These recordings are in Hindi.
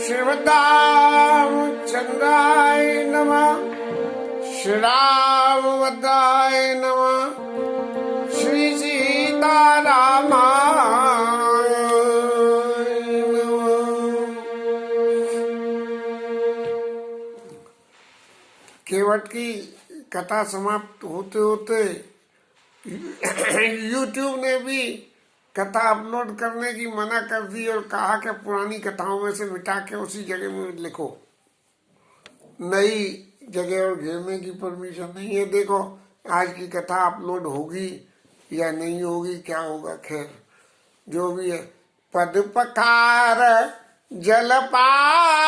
शिवदाम चंद्राय नमः, श्री राम भद्राय नमः, श्री सीतारामाय नमः। केवट की कथा समाप्त होते होते यूट्यूब ने भी कथा अपलोड करने की मना कर दी और कहा कि पुरानी कथाओं में से मिटा के उसी जगह में लिखो, नई जगह और घेरने की परमिशन नहीं है। देखो आज की कथा अपलोड होगी या नहीं होगी, क्या होगा, खैर जो भी है। पद पकार जलपान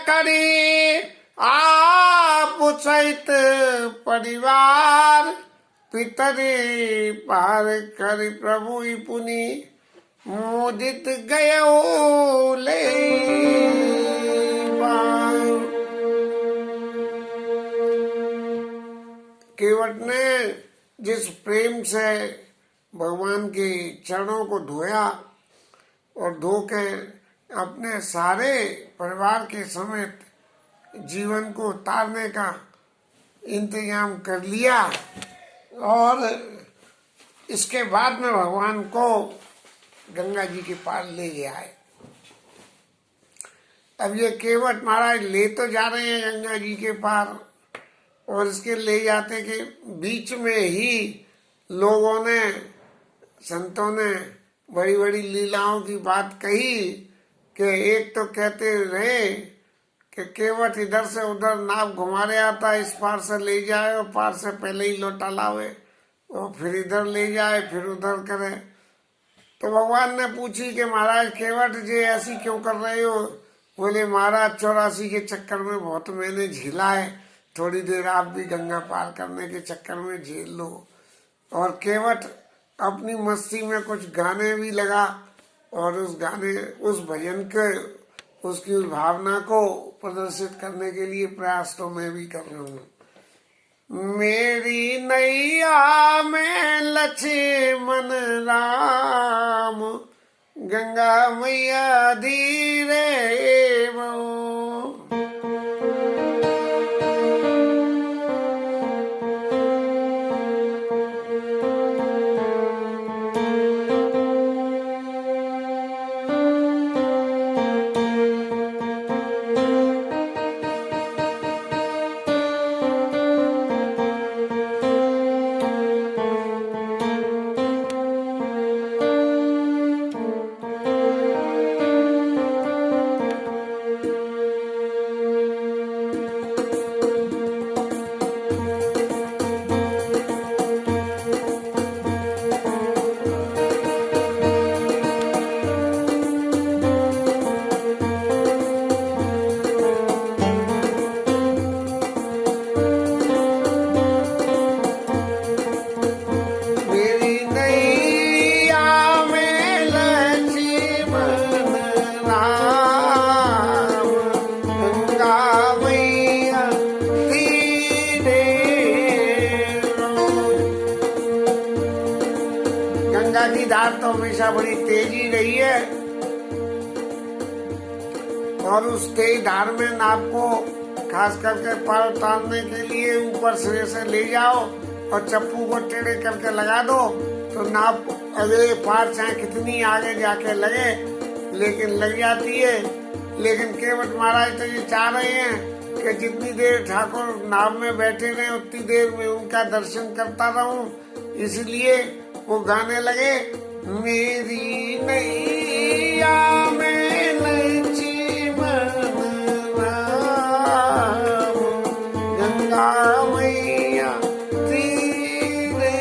करी आप सहित परिवार, पितरे पार कर प्रभु पुनि मोदित गयो ले पार। केवट ने जिस प्रेम से भगवान के चरणों को धोया और धोकर अपने सारे परिवार के समेत जीवन को उतारने का इंतजाम कर लिया, और इसके बाद में भगवान को गंगा जी के पार ले गया है। अब ये केवट महाराज ले तो जा रहे हैं गंगा जी के पार, और इसके ले जाते के बीच में ही लोगों ने, संतों ने बड़ी बड़ी लीलाओं की बात कही कि एक तो कहते रहे कि केवट इधर से उधर नाव घुमा रहा था, इस पार से ले जाए और पार से पहले ही लौटा लावे, और फिर इधर ले जाए फिर उधर करे। तो भगवान ने पूछी कि महाराज केवट जी ऐसी क्यों कर रहे हो? बोले महाराज 84 के चक्कर में बहुत मैंने झेला है, थोड़ी देर आप भी गंगा पार करने के चक्कर में झेल लो। और केवट अपनी मस्ती में कुछ गाने भी लगा, और उस गाने, उस भजन के, उसकी उस भावना को प्रदर्शित करने के लिए प्रयास तो मैं भी कर रहा हूँ। मेरी नैया में लक्ष्मण राम, गंगा मैया धीरे बहो। गंगा की धार तो हमेशा बड़ी तेजी रही है, और उस तेज धार में नाव को खास करके पार उतारने के लिए ऊपर सिरे से ले जाओ और चप्पू को टेढ़े करके लगा दो, तो नाव अगले पार चाहे कितनी आगे जाके लगे लेकिन लग जाती है। लेकिन केवट महाराज तो ये चाह रहे हैं कि जितनी देर ठाकुर नाव में बैठे रहे उतनी देर में उनका दर्शन करता रहूं, इसलिए वो गाने लगे, मेरी नैया में लक्ष्मण राम, गंगा मैया धीरे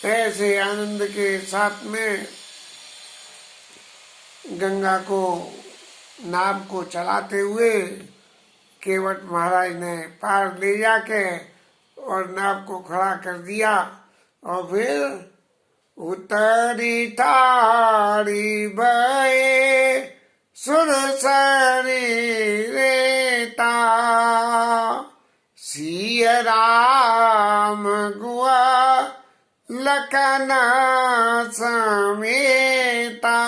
ऐसे आनंद के साथ में गंगा को, नाव को चलाते हुए केवट महाराज ने पार ले जाके और नाव को खड़ा कर दिया। और फिर उतरी ठाड़ी बहे सुरसरी रेता, सिया राम गुआ लखन समेता।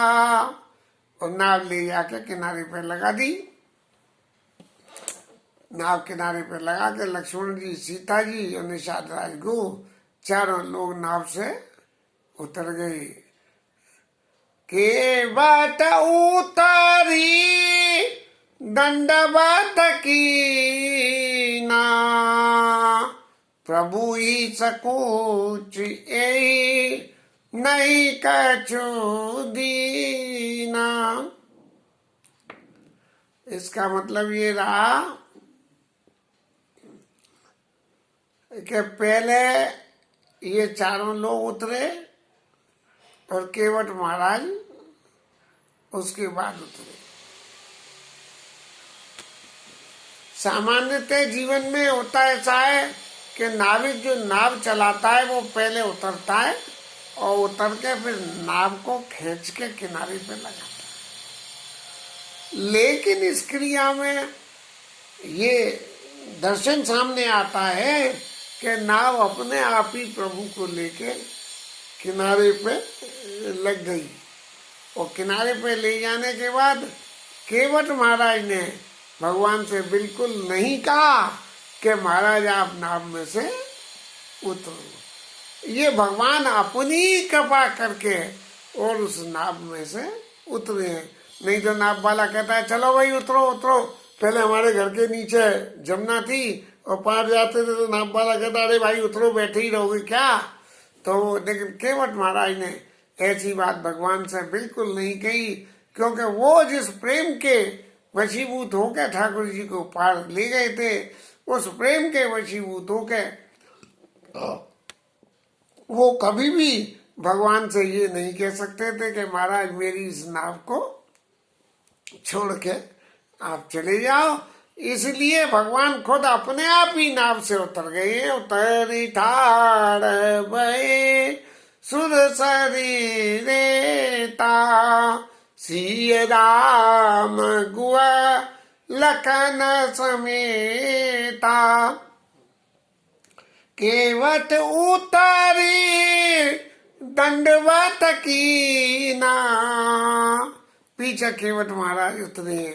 और नाव ले जाके किनारे पे लगा दी। नाव किनारे पे लगा के लक्ष्मण जी, सीता जी और निषाद राजगु चारों लोग नाव से उतर गए। केवट उतरी दंडवत कीना, प्रभु ही सकुच एहि नहीं कछु दीना। इसका मतलब ये रहा कि पहले ये चारों लोग उतरे और केवट महाराज उसके बाद उतरे। सामान्यतः जीवन में होता ऐसा है कि नाविक जो नाव चलाता है वो पहले उतरता है और उतर के फिर नाव को खींच के किनारे पे लगाता है। लेकिन इस क्रिया में ये दर्शन सामने आता है कि नाव अपने आप ही प्रभु को लेके किनारे पे लग गई। और किनारे पे ले जाने के बाद केवट महाराज ने भगवान से बिल्कुल नहीं कहा कि महाराज आप नाव में से उतरो। ये भगवान अपनी कृपा करके और उस नाव में से उतरे हैं। नहीं तो नाव वाला कहता है चलो भाई उतरो उतरो, पहले हमारे घर के नीचे जमुना थी और पार जाते थे तो नाव वाला कहता अरे भाई उतरो, बैठे ही रहोगे क्या। तो लेकिन केवट महाराज ने ऐसी बात भगवान से बिल्कुल नहीं कही, क्योंकि वो जिस प्रेम के वशीभूत होकर ठाकुर जी को पार ले गए थे, उस प्रेम के वशीभूत होकर वो कभी भी भगवान से ये नहीं कह सकते थे कि महाराज मेरी इस नाव को छोड़ के आप चले जाओ। इसलिए भगवान खुद अपने आप ही नाव से उतर गए। उतरी ठाड़ बहे सुरसरी रेता, सिया राम गुआ लखन समेता। केवट उतरी दंडवत कीना, पीछे केवट महाराज उतरे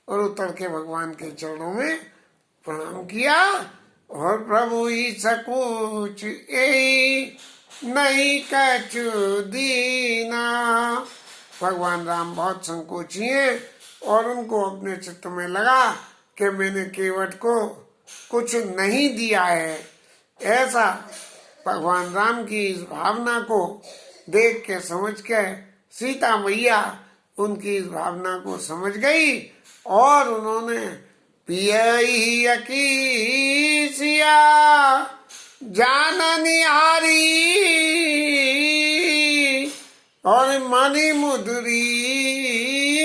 और उतर के भगवान के चरणों में प्रणाम किया। और प्रभु ही सकुच एहि नहीं कछु दीना। भगवान राम बहुत संकोची हैं और उनको अपने चित्त में लगा कि मैंने केवट को कुछ नहीं दिया है। ऐसा भगवान राम की इस भावना को देख के समझ के सीता मैया उनकी इस भावना को समझ गई और उन्होंने पियई की सिया जाननी हारी और मणि मुद्री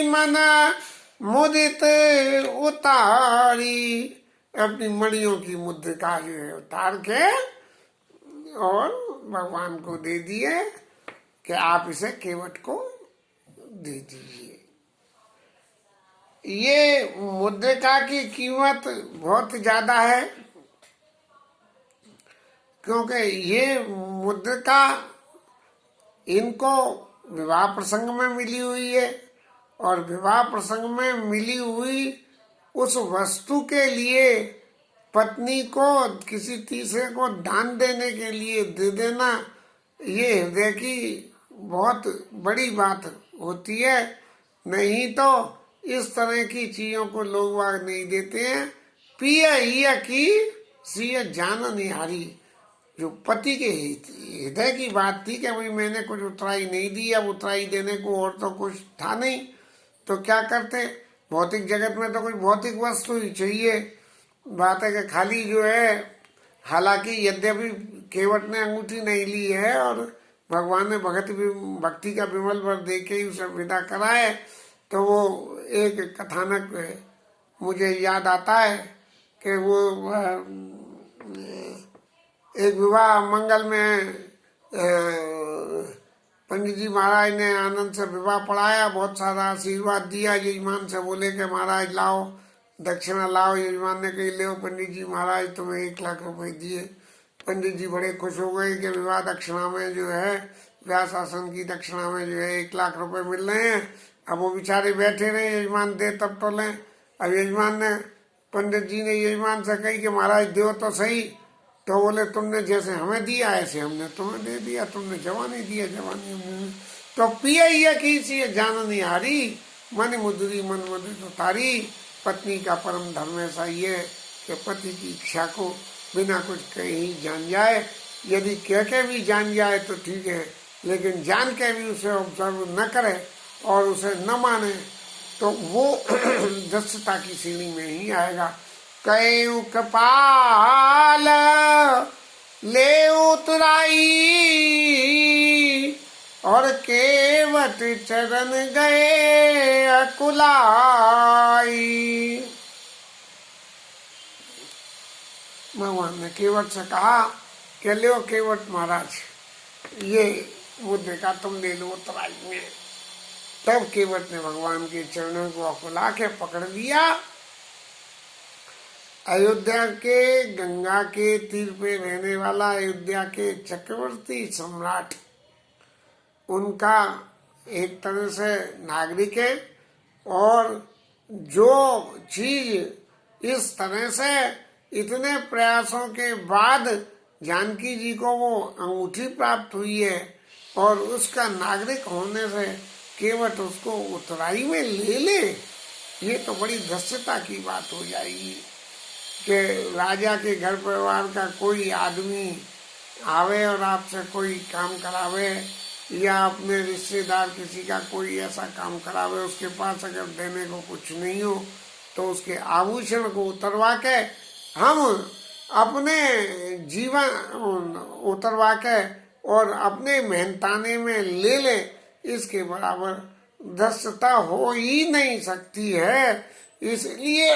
मना मुदित उतारी। अपनी मणियों की मुद्रिका जो है उतार के और भगवान को दे दिए कि आप इसे केवट को दे दीजिए। ये मुद्रिका की कीमत बहुत ज्यादा है, क्योंकि ये मुद्रिका इनको विवाह प्रसंग में मिली हुई है और विवाह प्रसंग में मिली हुई उस वस्तु के लिए पत्नी को किसी तीसरे को दान देने के लिए दे देना, ये हृदय की बहुत बड़ी बात होती है। नहीं तो इस तरह की चीजों को लोग वाग नहीं देते हैं। पिया की सिया जान निहारी, जो पति के हृदय की बात थी कि भाई मैंने कुछ उतराई नहीं दी, अब उतराई देने को और तो कुछ था नहीं, तो क्या करते, भौतिक जगत में तो कुछ भौतिक वस्तु ही चाहिए। बात है कि खाली जो है, हालांकि यद्यपि केवट ने अंगूठी नहीं ली है और भगवान ने भक्ति का विमल वर दे के ही उसे विदा कराए। तो वो एक कथानक मुझे याद आता है कि वो एक विवाह मंगल में पंडित जी महाराज ने आनंद से विवाह पढ़ाया, बहुत सारा आशीर्वाद दिया। यजमान से बोले कि महाराज लाओ दक्षिणा लाओ। यजमान ने कही ले पंडित जी महाराज तुम्हें 1 लाख रुपए दिए। पंडित जी बड़े खुश हो गए कि विवाह दक्षिणा में जो है, व्यास आसन की दक्षिणा में जो है 1 लाख रुपए मिल रहे हैं। अब वो बेचारे बैठे रहे, यजमान दे तब तो लें। अब यजमान ने, पंडित जी ने यजमान से कही कि महाराज दो तो सही। तो बोले तुमने जैसे हमें दिया ऐसे हमने तुम्हें दे दिया, तुमने जवानी दिया जवानी हमने। तो पिया ही की जाननी हारी, मन मुद्री मन मुद्री तारी। पत्नी का परम धर्म ऐसा ही है कि पति की इच्छा को बिना कुछ कहे ही जान जाए। यदि कह के भी जान जाए तो ठीक है, लेकिन जान के भी उसे ऑब्जर्व न करे और उसे न माने तो वो दृष्टता की श्रेणी में ही आएगा। कयु कपाल ले उतराई और केवट चरण गए अकुलाई। भगवान ने केवट से कहा कि लो केवट महाराज, ये मुद्दे का तुम ले लो उतराई में। तब केवट ने भगवान के चरणों को अकुला के पकड़ लिया। अयोध्या के गंगा के तीर पे रहने वाला अयोध्या के चक्रवर्ती सम्राट, उनका एक तरह से नागरिक है। और जो चीज इस तरह से इतने प्रयासों के बाद जानकी जी को वो अंगूठी प्राप्त हुई है और उसका नागरिक होने से केवट उसको उतराई में ले ले, ये तो बड़ी धृष्टता की बात हो जाएगी कि राजा के घर परिवार का कोई आदमी आवे और आपसे कोई काम करावे, या अपने रिश्तेदार किसी का कोई ऐसा काम करावे, उसके पास अगर देने को कुछ नहीं हो तो उसके आभूषण को उतरवा के हम अपने जीवन उतरवा के और अपने मेहनताने में ले ले, इसके बराबर धृष्टता हो ही नहीं सकती है। इसलिए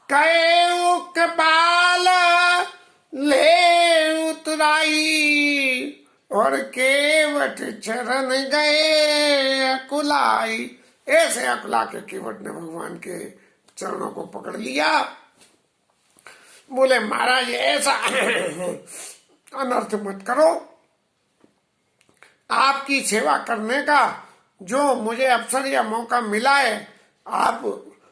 कयु कपाल ले उतराई और केवट चरण गए अकुलाई। ऐसे अकुला के केवट ने भगवान के चरणों को पकड़ लिया। बोले महाराज ऐसा अनर्थ मत करो, आपकी सेवा करने का जो मुझे अवसर या मौका मिला है, आप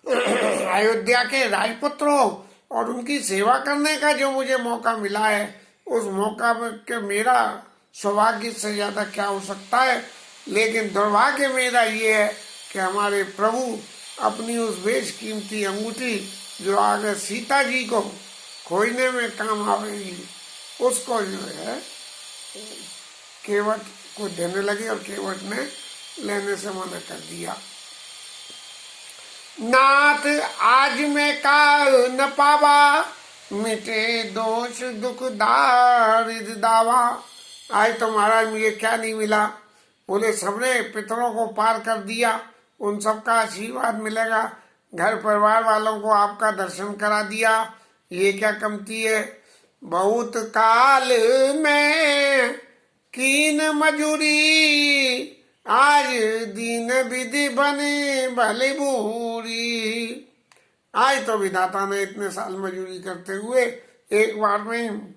अयोध्या के राजपुत्र हो और उनकी सेवा करने का जो मुझे मौका मिला है, उस मौका के मेरा सौभाग्य से ज्यादा क्या हो सकता है। लेकिन दुर्भाग्य मेरा ये है कि हमारे प्रभु अपनी उस बेशकीमती अंगूठी जो आगे सीता जी को खोजने में काम आवेगी, उसको जो है केवट को देने लगे और केवट ने लेने से मना कर दिया। नाथ आज मैं काल न पावा, मिटे दोष दुख दारिद दावा। आज तो महाराज मुझे क्या नहीं मिला, बोले सबने पितरों को पार कर दिया, उन सबका आशीर्वाद मिलेगा, घर परिवार वालों को आपका दर्शन करा दिया, ये क्या कमती है। बहुत काल में कीन मजूरी, आज दीन विधि बने भले बूरी। आज तो विधाता ने इतने साल मजूरी करते हुए एक बार में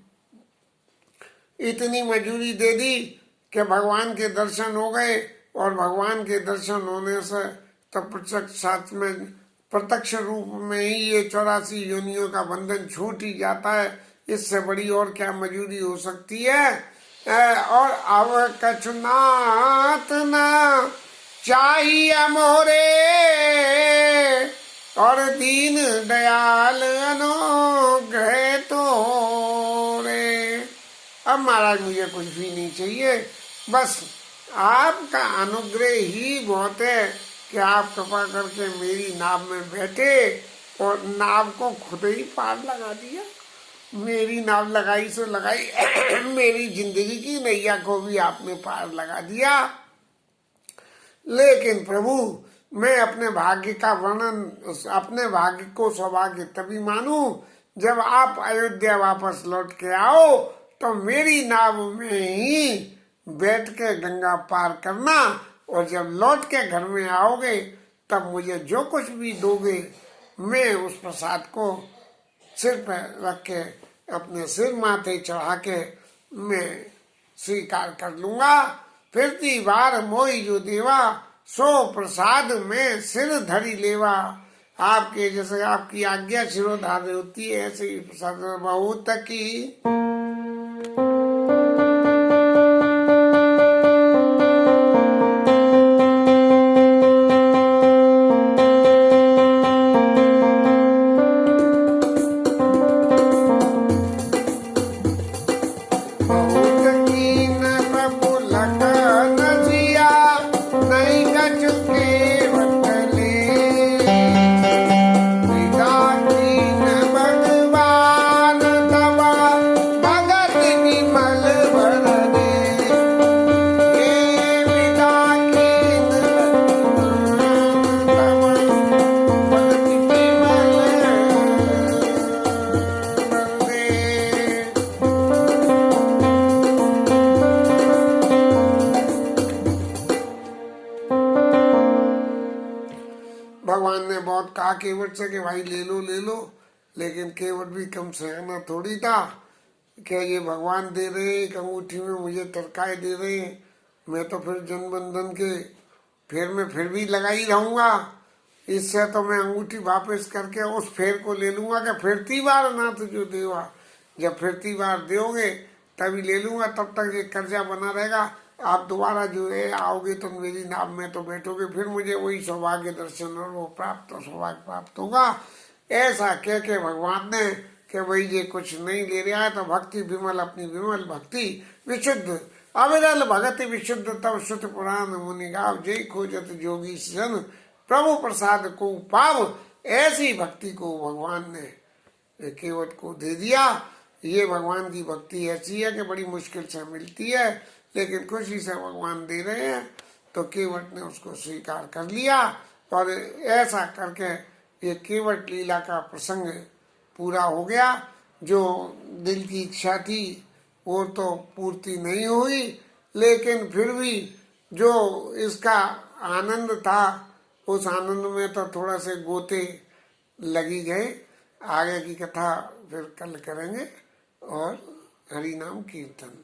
इतनी मजूरी दे दी कि भगवान के दर्शन हो गए। और भगवान के दर्शन होने से तो प्रत्यक्ष रूप में ही ये 84 योनियों का बंधन छूट ही जाता है। इससे बड़ी और क्या मजूरी हो सकती है। और अब कछुनाथ न चाहिए मोरे, और दीन दयाल अनुग्रह तोरे। अब महाराज मुझे कुछ भी नहीं चाहिए, बस आपका अनुग्रह ही बहुत है कि आप कृपा करके मेरी नाव में बैठे और नाव को खुद ही पार लगा दिया। मेरी नाव लगाई सो लगाई, मेरी जिंदगी की नैया को भी आपने पार लगा दिया। लेकिन प्रभु, मैं अपने भाग्य का वर्णन, अपने भाग्य को सौभाग्य तभी मानूं जब आप अयोध्या वापस लौट के आओ, तो मेरी नाव में ही बैठ के गंगा पार करना, और जब लौट के घर में आओगे तब मुझे जो कुछ भी दोगे मैं उस प्रसाद को सिर पर रख के, अपने सिर माथे चढ़ा के मैं स्वीकार कर लूंगा। फिरती बार मोई जो देवा, सो प्रसाद में सिर धरी लेवा। आपके जैसे आपकी आज्ञा शिरोधार्य होती है, ऐसे ही प्रसाद बहुत की। भगवान ने बहुत कहा केवट से कि भाई ले लो ले लो, लेकिन केवट भी कम सहना थोड़ी था। क्या ये भगवान दे रहे एक अंगूठी में मुझे टरकाए दे रहे हैं, मैं तो फिर जनबंधन के फेर में फिर भी लगा ही रहूंगा। इससे तो मैं अंगूठी वापस करके उस फेर को ले लूंगा कि फिरती बार नाथ जो देवा, जब फिरती बार दोगे तभी ले लूंगा, तब तक ये कर्जा बना रहेगा। आप दोबारा जो है आओगे तो मेरी नाव में तो बैठोगे, फिर मुझे वही सौभाग्य दर्शन और वो प्राप्त सौभाग्य प्राप्त होगा। ऐसा कह के भगवान ने कि भाई ये कुछ नहीं ले रहा है तो भक्ति विमल, अपनी विमल भक्ति विशुद्ध अविरल भगति विशुद्ध तब श्रुत पुराण मुनि गाव, जय खोजत जोगी सन प्रभु प्रसाद को पाव। ऐसी भक्ति को भगवान ने केवट को दे दिया। ये भगवान की भक्ति ऐसी है कि बड़ी मुश्किल से मिलती है, लेकिन खुशी से भगवान दे रहे हैं तो केवट ने उसको स्वीकार कर लिया। और ऐसा करके ये केवट लीला का प्रसंग पूरा हो गया। जो दिल की इच्छा थी वो तो पूर्ति नहीं हुई, लेकिन फिर भी जो इसका आनंद था उस आनंद में तो थोड़ा से गोते लगी गए। आगे की कथा फिर कल करेंगे और हरि नाम कीर्तन।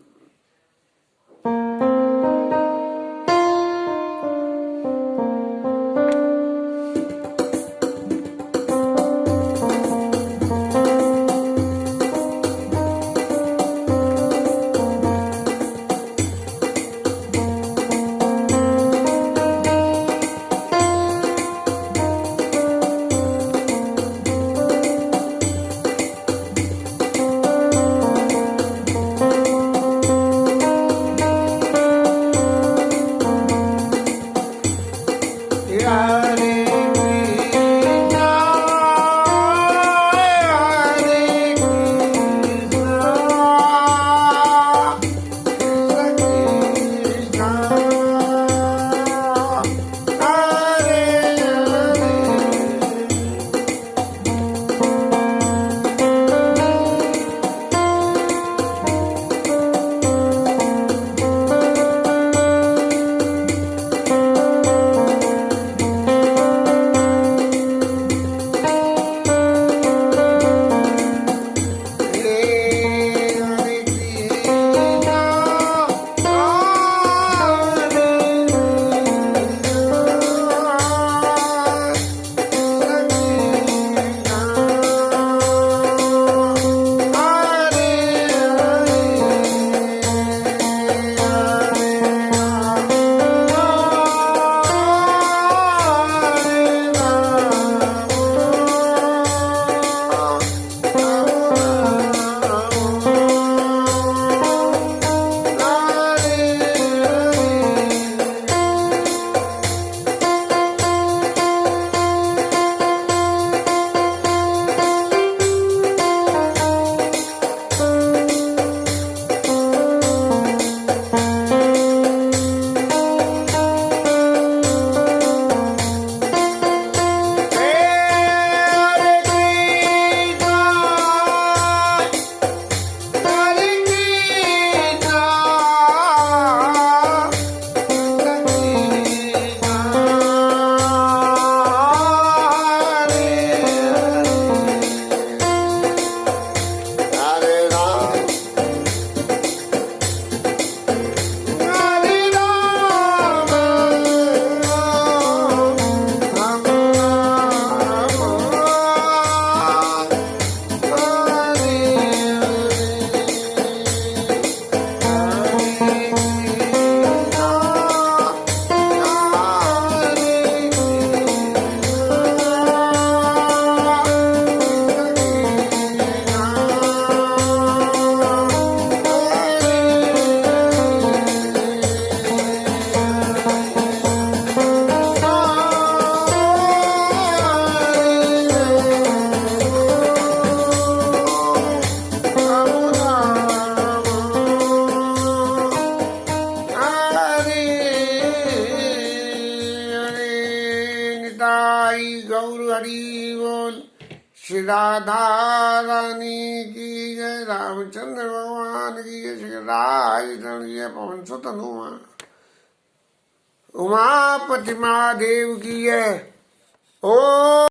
निताई गौर हरि बोल। श्री राधा रानी की जय, रामचंद्र भगवान की जय, श्री राजचंद्र की जय, पवन सुत हनुमान, उमापति महादेव की जय। ओ